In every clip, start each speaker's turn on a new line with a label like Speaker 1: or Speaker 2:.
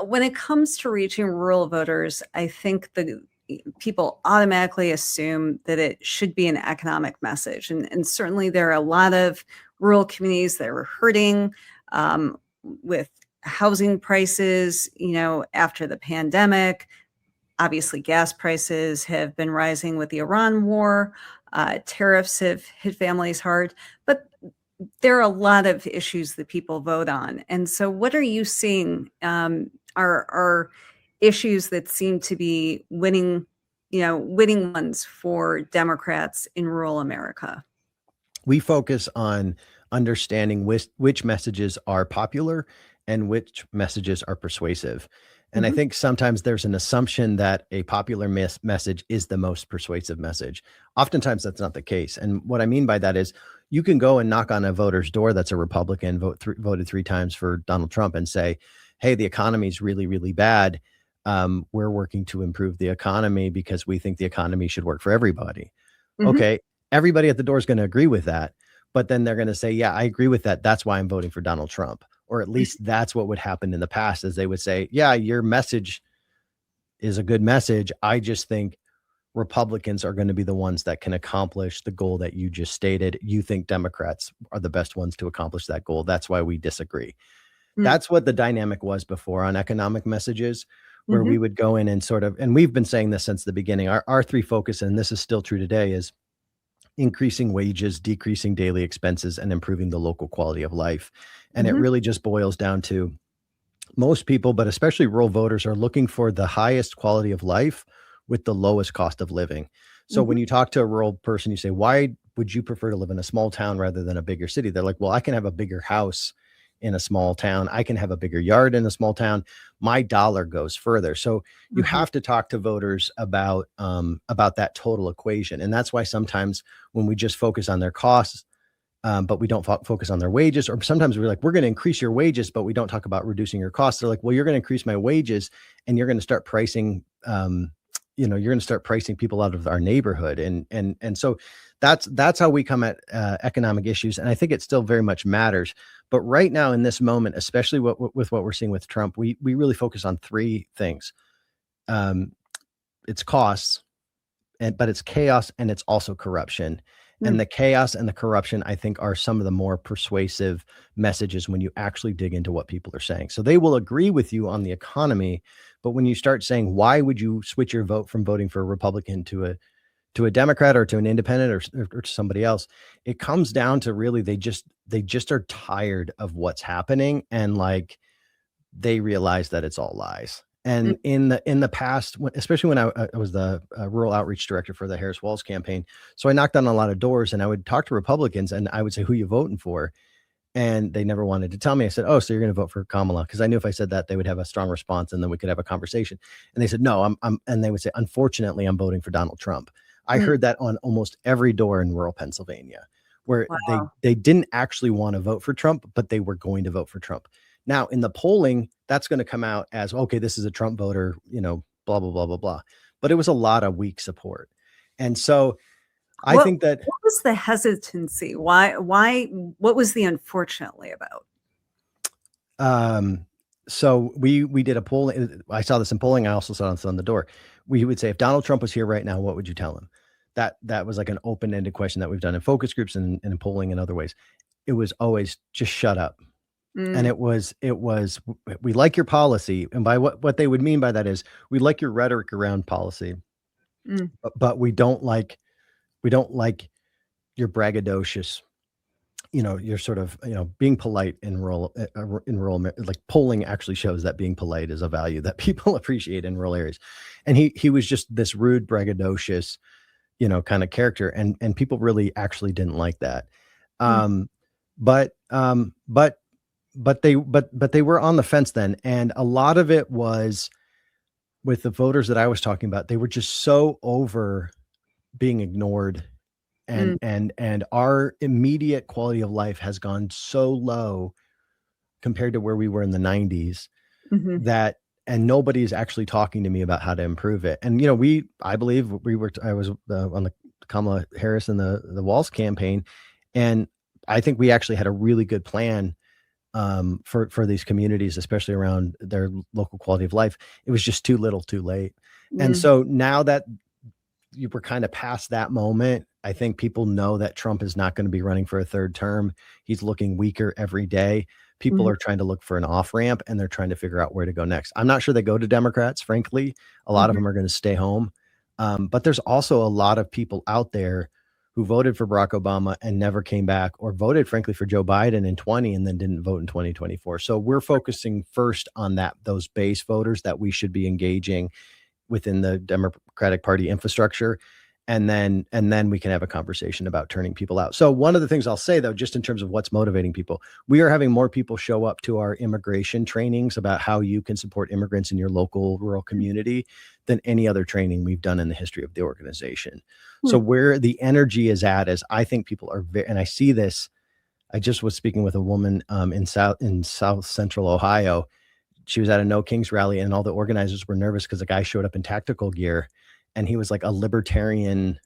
Speaker 1: when it comes to reaching rural voters, I think the people automatically assume that it should be an economic message. And certainly there are a lot of rural communities that are hurting with housing prices, after the pandemic. Obviously, gas prices have been rising with the Iran war. Tariffs have hit families hard. But there are a lot of issues that people vote on. And so what are you seeing are issues that seem to be winning ones for Democrats in rural America?
Speaker 2: We focus on understanding which messages are popular and which messages are persuasive. And I think sometimes there's an assumption that a popular message is the most persuasive message. Oftentimes that's not the case. And what I mean by that is you can go and knock on a voter's door that's a Republican, voted 3 times for Donald Trump, and say, hey, the economy is really, really bad. We're working to improve the economy because we think the economy should work for everybody. Okay, everybody at the door is going to agree with that. But then they're going to say, yeah, I agree with that. That's why I'm voting for Donald Trump. Or at least that's what would happen in the past, is they would say, yeah, your message is a good message. I just think Republicans are going to be the ones that can accomplish the goal that you just stated. You think Democrats are the best ones to accomplish that goal. That's why we disagree. That's what the dynamic was before on economic messages, where we would go in and sort of, and we've been saying this since the beginning, our 3 focus, and this is still true today, is increasing wages, decreasing daily expenses, and improving the local quality of life. And it really just boils down to most people, but especially rural voters, are looking for the highest quality of life with the lowest cost of living. So when you talk to a rural person, you say, why would you prefer to live in a small town rather than a bigger city? They're like, well, I can have a bigger house in a small town. I can have a bigger yard in a small town. My dollar goes further. So you have to talk to voters about that total equation. And that's why sometimes when we just focus on their costs, but we don't focus on their wages, or sometimes we're like, we're going to increase your wages, but we don't talk about reducing your costs. They're like, well, you're going to increase my wages and you're going to start pricing, you're going to start pricing people out of our neighborhood. And so that's how we come at economic issues. And I think it still very much matters. But right now in this moment, especially with what we're seeing with Trump, we really focus on 3 things. It's costs, but it's chaos, and it's also corruption. And the chaos and the corruption, I think, are some of the more persuasive messages when you actually dig into what people are saying. So they will agree with you on the economy, but when you start saying, why would you switch your vote from voting for a Republican to a Democrat or to an independent or to somebody else, it comes down to really, they just are tired of what's happening. And like, they realize that it's all lies. And in the past, especially when I was the rural outreach director for the Harris Walz campaign, so I knocked on a lot of doors and I would talk to Republicans and I would say, who are you voting for? And they never wanted to tell me. I said, oh, so you're going to vote for Kamala? Because I knew if I said that, they would have a strong response and then we could have a conversation. And they said, no, and they would say, unfortunately, I'm voting for Donald Trump. I heard that on almost every door in rural Pennsylvania, where they didn't actually want to vote for Trump, but they were going to vote for Trump. Now, in the polling, that's going to come out as, okay, this is a Trump voter, blah, blah, blah, blah, blah. But it was a lot of weak support. And so I think that—
Speaker 1: What was the hesitancy? Why, what was the unfortunately about?
Speaker 2: So we did a poll. I saw this in polling. I also saw this on the door. We would say, if Donald Trump was here right now, what would you tell him? That was like an open-ended question that we've done in focus groups and in polling and other ways. It was always just shut up. And it was, we like your policy. And by what they would mean by that is, we like your rhetoric around policy, but we don't like your braggadocious, you're sort of, being polite in rural, like polling actually shows that being polite is a value that people appreciate in rural areas. And he was just this rude, braggadocious, kind of character. And people really actually didn't like that. But they were on the fence then. And a lot of it was with the voters that I was talking about. They were just so over being ignored, and our immediate quality of life has gone so low compared to where we were in the 90s that, and nobody's actually talking to me about how to improve it. And, I believe I was on the Kamala Harris and the Walz campaign. And I think we actually had a really good plan for these communities, especially around their local quality of life. It was just too little, too late. And
Speaker 1: Mm,
Speaker 2: so now that you were kind of past that moment, I think people know that Trump is not going to be running for a third term. He's looking weaker every day. People
Speaker 1: mhm,
Speaker 2: are trying to look for an off ramp, and they're trying to figure out where to go next. I'm not sure they go to Democrats, frankly. A lot of
Speaker 1: mhm.
Speaker 2: them are going to stay home. But there's also a lot of people out there who voted for Barack Obama and never came back, or voted, frankly, for Joe Biden in 20 and then didn't vote in 2024. So we're focusing first on those base voters that we should be engaging within the Democratic Party infrastructure. And then we can have a conversation about turning people out. So one of the things I'll say, though, just in terms of what's motivating people, we are having more people show up to our immigration trainings about how you can support immigrants in your local rural community than any other training we've done in the history of the organization.
Speaker 1: Hmm.
Speaker 2: So where the energy is at is, I think people are and I see this. I just was speaking with a woman in South Central Ohio. She was at a No Kings rally, and all the organizers were nervous because the guy showed up in tactical gear, and he was like a libertarian,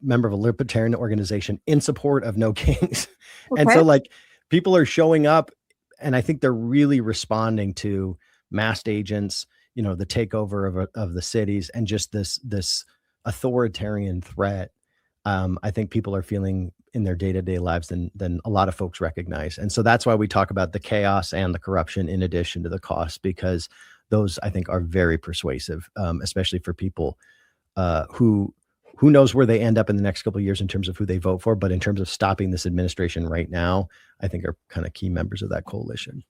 Speaker 2: member of a libertarian organization in support of No Kings. And
Speaker 1: Okay.
Speaker 2: so, like, people are showing up, and I think they're really responding to masked agents, the takeover of the cities, and just this authoritarian threat. I think people are feeling in their day-to-day lives than a lot of folks recognize. And so that's why we talk about the chaos and the corruption in addition to the costs, because those, I think, are very persuasive, especially for people who knows where they end up in the next couple of years in terms of who they vote for. But in terms of stopping this administration right now, I think are kind of key members of that coalition.